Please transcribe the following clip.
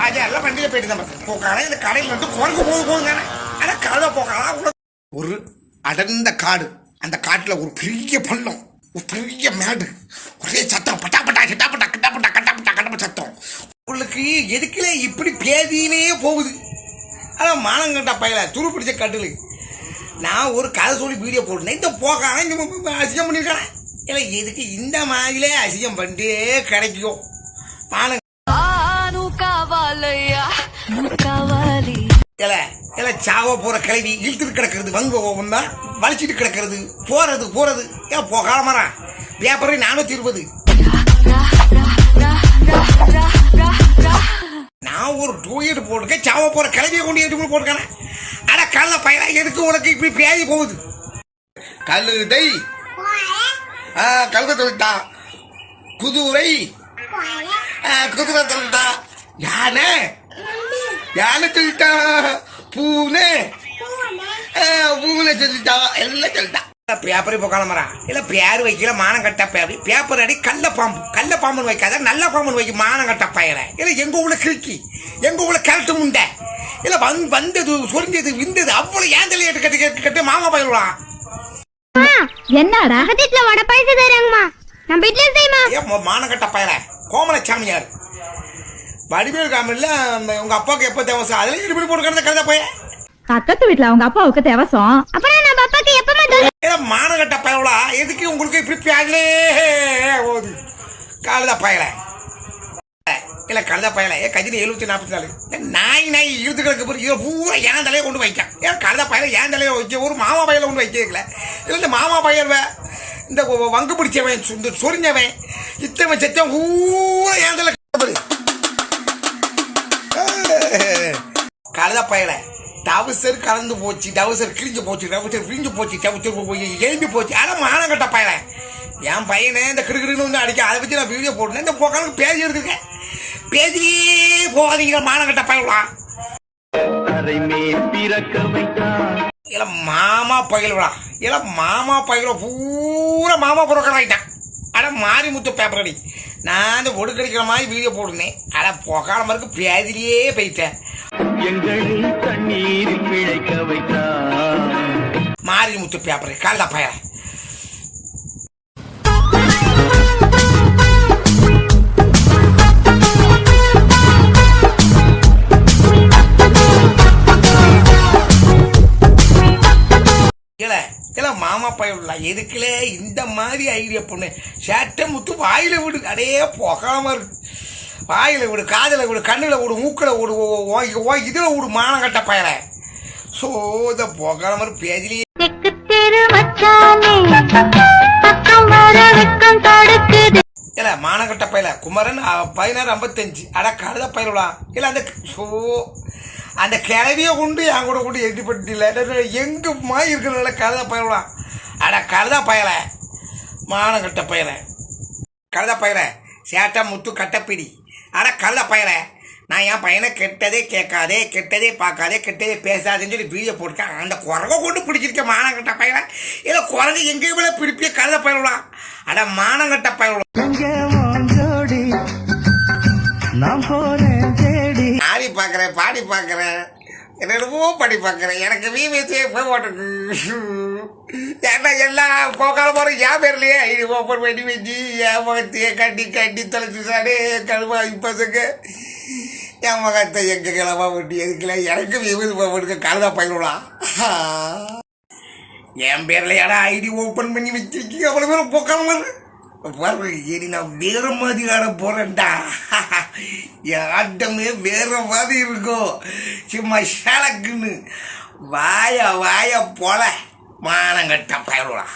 எல்லாம் வண்டியில் போயிட்டு தான் போக்கான இந்த கடையில் வந்து குறைக்கு போகுது தானே. ஆனால் கழுத போக்கலாம். ஒரு அடர்ந்த காடு, அந்த காட்டில் ஒரு பெரிய பள்ளம், ஒரு பெரிய மேடு, ஒரே சத்தம், பட்டா பட்டா கிட்டா பட்டா கிட்டா பட்டா கட்டா பட்டா கட்டப்ப சத்தம். உங்களுக்கு எதுக்குல இப்படி பேதியிலே போகுது. அதான் மானங்கட்டா பையல துரு பிடிச்ச கட்டில். நான் ஒரு கதை சொல்லி வீடியோ போட்டேன். இந்த போக்கான இந்த அசிங்கம் பண்ணியிருக்கானே. இல்லை எதுக்கு இந்த மாதிரிலே அசிங்கம் பண்ணிட்டே கிடைக்கும். மானங்க சாவ போற கிளவி இழுத்துட்டு கிடக்கிறது, வங்க ஒவ்வொன்றா வலிச்சிட்டு கிடக்கிறது, போறது ஏன் போகாம மரா பேப்பரை 420. நான் ஒரு 2 போட்டிருக்கேன். சாவ போற கிளவியை கொண்டு 8 போட்டிருக்கானே. ஆனா கல்ல பயிரா எதுக்கு உனக்கு இப்படி பேதி போகுது. கழுதை கழுத சொல்லிட்டா, குதிரை குதிரை சொல்லிட்டா, யானை சொல்லிட்டா, பூனை சொல்லிட்டா, எல்லாம் சொல்லிட்டா. பேப்பரை போக்கான மரா இல்ல பேர் வைக்கல மானம் கட்ட பேப்பர் அடி கல்ல பாம்புன்னு வைக்காத, நல்ல பாம்புன்னு வைக்க மானம் கட்ட பயிர. இல்ல எங்க உள்ள கிழக்கி, எங்க உள்ள கரட்டு முண்டை, இல்ல வந்தது சொரிஞ்சது விந்தது அவ்வளவு ஏன் தலையிட்டு கட்டு மாமா பயிரலாம். என்னடா வீட்ல வடை பைசா தரேங்கம்மா, நம்ம வீட்ல செய்யுமா. ஏன் மானம் கட்ட பயிர கோமலச்சாமியார் வடிவேல் காமெடில உங்க அப்பாவுக்கு எப்ப தேவசம் அதுல இப்படி போட்டு கழுத போய. பக்கத்து வீட்ல அவங்க அப்பாவுக்கு தேவசம், அப்புறம் நம்ம அப்பாக்கு எப்பமா மானகட்ட பயவளா எதுக்கு உங்களுக்கு இப்படி பேஜலே போகுது. கழுத பயல இல்ல கழுத பயல கஜினி 744 நாய் இழுத்து கிடக்கு போது இதை பூரா ஏன் தலையை கொண்டு வைக்கான். ஏன் கழுத பயல ஏன் தலையை வைக்க, ஒரு மாமா பயல கொண்டு வைக்கல. இல்லை இந்த மாமா பயல்வ இந்த வங்கு பிடிச்சவன் சொரிஞ்சவன் இத்தவன் செத்தவன் பூரா ஏன் தலை கழுத பயல. டவுசர் கலந்து போச்சு, டவுசர் கிழிஞ்சு போச்சு, டவுசர் விரிஞ்சு போச்சு, டவுசர் எழும்பி போச்சு. ஆனால் மானங்கட்ட பயல என் பையனே இந்த கிடுக்கிடுன்னு வந்து அடிக்க. அதை பற்றி நான் வீடியோ போட்டேன். இந்த போக்கானுக்கு பேசி எடுத்துருக்கேன். பேசியே போகாதீங்க மானங்கட்ட பயலா. இல்ல மாமா பயில்வா, இல்ல மாமா பயில பூரா மாமா புறக்கடை ஆகிட்டான். அட மாறி முத்து பேப்பர் அடி. நான் இந்த ஒடு கிடைக்கிற மாதிரி வீடியோ போடுனேன். அட போகாத மாதிரி பேதிலேயே போயிட்டேன். மாறி முத்து பேப்பர் கழுத பயிர. மாமா பயில எதுக்குல இந்த மாதிரி ஐடியா பொண்ணு சேட்டை முத்து வாயில விடு. அடே போகாம இருக்கு. வாயில விடு, காதல விடு, கண்ணுல விடு, மூக்கில விடு, இதுல விடு மானங்கட்ட பயிர. சோ இத போகாத மாதிரி பேதிலேயே இல்ல மானங்கட்ட பயில. குமரன் 1655 அட கழுத பயிலா. இல்ல அந்த கிளவிய கொண்டு என் கூட கொண்டு எட்டிப்பட்டில எங்க மாதிரி இருக்கிற கழுத பயிலாம். அட கழுத பயல மானங்கட்ட பயில. கழுத பயில சேட்டை முத்து கட்டப்பிடி. அட கழுத பயில. நான் என் பையனை கெட்டதே கேட்காதே, கெட்டதே பார்க்காதே, கெட்டதே பேசாதேன்னு சொல்லி வீடியோ போட்டுருக்கேன். அந்த குரங்கை கொண்டு பிடிச்சிருக்கேன் மானங்கட்ட பயில. இல்லை குரங்கு எங்கேயும் விட பிடிப்பிய கழுத பயிலாம். அட மானங்கட்ட பயிலாம். பாடி பார்க்குறேன் என்னென்னமோ படி பார்க்குறேன். எனக்கு வீவத்தே போய் போட்டுருக்கு. ஏன்னா எல்லாம் போக்கால போகிற என் பேர்லையே ஐடி ஓப்பன் பண்ணி வச்சு என் முகத்தையே கட்டி தொலைச்சி சாடே கழுவா இப்போதுக்கு என் முகத்தை எங்கே கிளம்பா விட்டு எதுக்குல எனக்கு வீவது போட்டுக்க கழுதா பயிரலாம். என் பேரில் ஏன்னா ஐடி ஓப்பன் பண்ணி வச்சிருக்கீங்க. அவ்வளோ பேரும் போக்கால மாதிரி பாரு. ஏறி நான் வேற மாதிரி ஆட போறேன்டா. என் ஆட்டமே வேற மாதிரி இருக்கும். சும்மா ஷலக்குன்னு வாய போல மானங்கட்ட பயலாம்.